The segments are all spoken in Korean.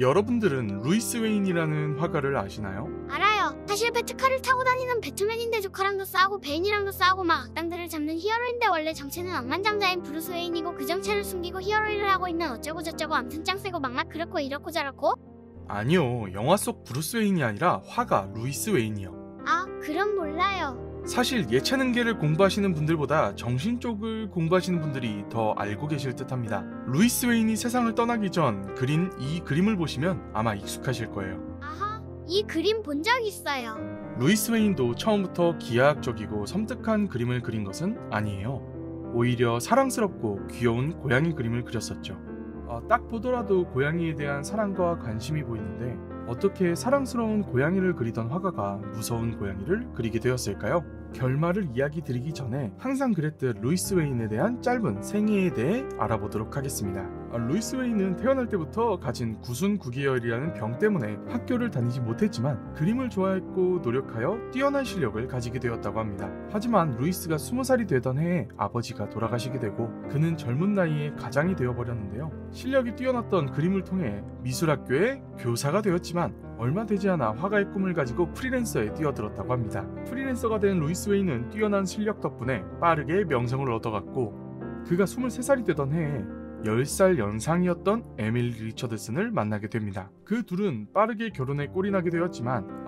여러분들은 루이스 웨인이라는 화가를 아시나요? 알아요. 사실 배트카를 타고 다니는 배트맨인데 조커랑도 싸우고 베인이랑도 싸우고 막 악당들을 잡는 히어로인데 원래 정체는 억만장자인 브루스 웨인이고 그 정체를 숨기고 히어로 일을 하고 있는 어쩌고저쩌고 암튼 짱세고 막막 그렇고 이렇고 저렇고. 아니요, 영화 속 브루스 웨인이 아니라 화가 루이스 웨인이요. 아 그럼 몰라요. 사실 예체능계를 공부하시는 분들보다 정신 쪽을 공부하시는 분들이 더 알고 계실 듯합니다. 루이스 웨인이 세상을 떠나기 전 그린 이 그림을 보시면 아마 익숙하실 거예요. 아하, 이 그림 본 적 있어요. 루이스 웨인도 처음부터 기하학적이고 섬뜩한 그림을 그린 것은 아니에요. 오히려 사랑스럽고 귀여운 고양이 그림을 그렸었죠. 딱 보더라도 고양이에 대한 사랑과 관심이 보이는데 어떻게 사랑스러운 고양이를 그리던 화가가 무서운 고양이를 그리게 되었을까요? 결말을 이야기 드리기 전에 항상 그랬듯 루이스 웨인에 대한 짧은 생애에 대해 알아보도록 하겠습니다. 루이스 웨인은 태어날 때부터 가진 구순구기혈이라는 병 때문에 학교를 다니지 못했지만 그림을 좋아했고 노력하여 뛰어난 실력을 가지게 되었다고 합니다. 하지만 루이스가 20살이 되던 해에 아버지가 돌아가시게 되고 그는 젊은 나이에 가장이 되어버렸는데요. 실력이 뛰어났던 그림을 통해 미술학교의 교사가 되었지만 얼마 되지 않아 화가의 꿈을 가지고 프리랜서에 뛰어들었다고 합니다. 프리랜서가 된 루이스 웨인은 뛰어난 실력 덕분에 빠르게 명성을 얻어갔고 그가 23살이 되던 해에 10살 연상이었던 에밀 리처드슨을 만나게 됩니다. 그 둘은 빠르게 결혼에 꼴이 나게 되었지만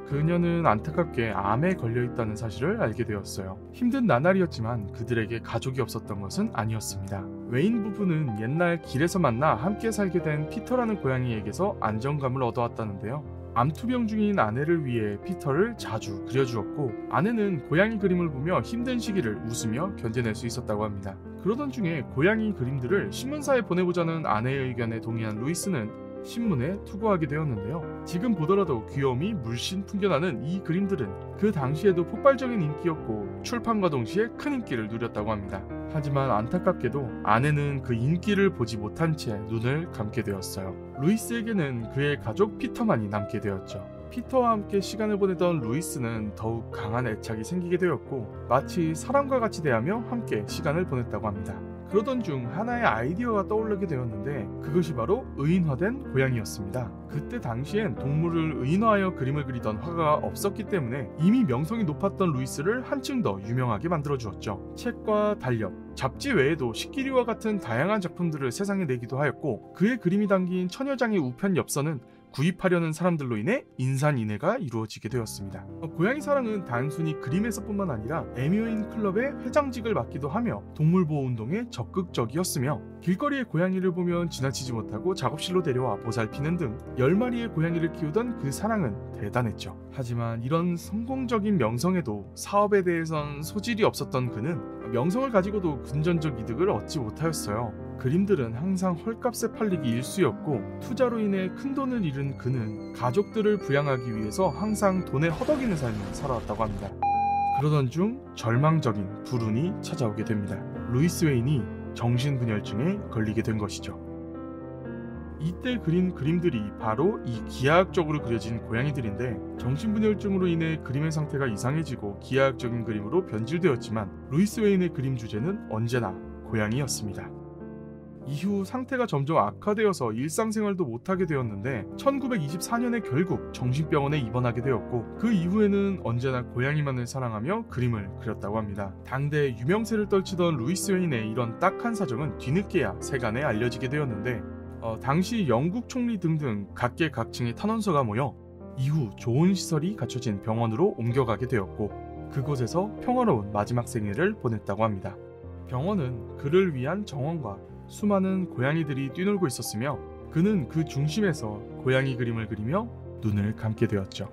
그녀는 안타깝게 암에 걸려있다는 사실을 알게 되었어요. 힘든 나날이었지만 그들에게 가족이 없었던 것은 아니었습니다. 웨인 부부는 옛날 길에서 만나 함께 살게 된 피터라는 고양이에게서 안정감을 얻어왔다는데요. 암투병 중인 아내를 위해 피터를 자주 그려주었고 아내는 고양이 그림을 보며 힘든 시기를 웃으며 견뎌낼 수 있었다고 합니다. 그러던 중에 고양이 그림들을 신문사에 보내보자는 아내의 의견에 동의한 루이스는 신문에 투고하게 되었는데요. 지금 보더라도 귀여움이 물씬 풍겨나는 이 그림들은 그 당시에도 폭발적인 인기였고 출판과 동시에 큰 인기를 누렸다고 합니다. 하지만 안타깝게도 아내는 그 인기를 보지 못한 채 눈을 감게 되었어요. 루이스에게는 그의 가족 피터만이 남게 되었죠. 피터와 함께 시간을 보내던 루이스는 더욱 강한 애착이 생기게 되었고 마치 사람과 같이 대하며 함께 시간을 보냈다고 합니다. 그러던 중 하나의 아이디어가 떠오르게 되었는데 그것이 바로 의인화된 고양이였습니다. 그때 당시엔 동물을 의인화하여 그림을 그리던 화가가 없었기 때문에 이미 명성이 높았던 루이스를 한층 더 유명하게 만들어 주었죠. 책과 달력, 잡지 외에도 식기류와 같은 다양한 작품들을 세상에 내기도 하였고 그의 그림이 담긴 천여장의 우편 엽서는 구입하려는 사람들로 인해 인산인해가 이루어지게 되었습니다. 고양이 사랑은 단순히 그림에서뿐만 아니라 애묘인 클럽의 회장직을 맡기도 하며 동물보호운동에 적극적이었으며 길거리의 고양이를 보면 지나치지 못하고 작업실로 데려와 보살피는 등 10마리의 고양이를 키우던 그 사랑은 대단했죠. 하지만 이런 성공적인 명성에도 사업에 대해선 소질이 없었던 그는 명성을 가지고도 금전적 이득을 얻지 못하였어요. 그림들은 항상 헐값에 팔리기 일쑤였고 투자로 인해 큰돈을 잃은 그는 가족들을 부양하기 위해서 항상 돈에 허덕이는 삶을 살아왔다고 합니다. 그러던 중 절망적인 불운이 찾아오게 됩니다. 루이스 웨인이 정신분열증에 걸리게 된 것이죠. 이때 그린 그림들이 바로 이 기하학적으로 그려진 고양이들인데 정신분열증으로 인해 그림의 상태가 이상해지고 기하학적인 그림으로 변질되었지만 루이스 웨인의 그림 주제는 언제나 고양이였습니다. 이후 상태가 점점 악화되어서 일상생활도 못하게 되었는데 1924년에 결국 정신병원에 입원하게 되었고 그 이후에는 언제나 고양이만을 사랑하며 그림을 그렸다고 합니다. 당대 유명세를 떨치던 루이스 웨인의 이런 딱한 사정은 뒤늦게야 세간에 알려지게 되었는데 당시 영국 총리 등등 각계각층의 탄원서가 모여 이후 좋은 시설이 갖춰진 병원으로 옮겨가게 되었고 그곳에서 평화로운 마지막 생애를 보냈다고 합니다. 병원은 그를 위한 정원과 수많은 고양이들이 뛰놀고 있었으며 그는 그 중심에서 고양이 그림을 그리며 눈을 감게 되었죠.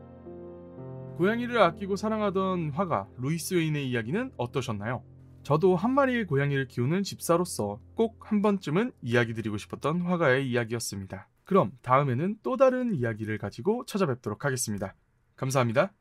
고양이를 아끼고 사랑하던 화가 루이스 웨인의 이야기는 어떠셨나요? 저도 한 마리의 고양이를 키우는 집사로서 꼭 한 번쯤은 이야기 드리고 싶었던 화가의 이야기였습니다. 그럼 다음에는 또 다른 이야기를 가지고 찾아뵙도록 하겠습니다. 감사합니다.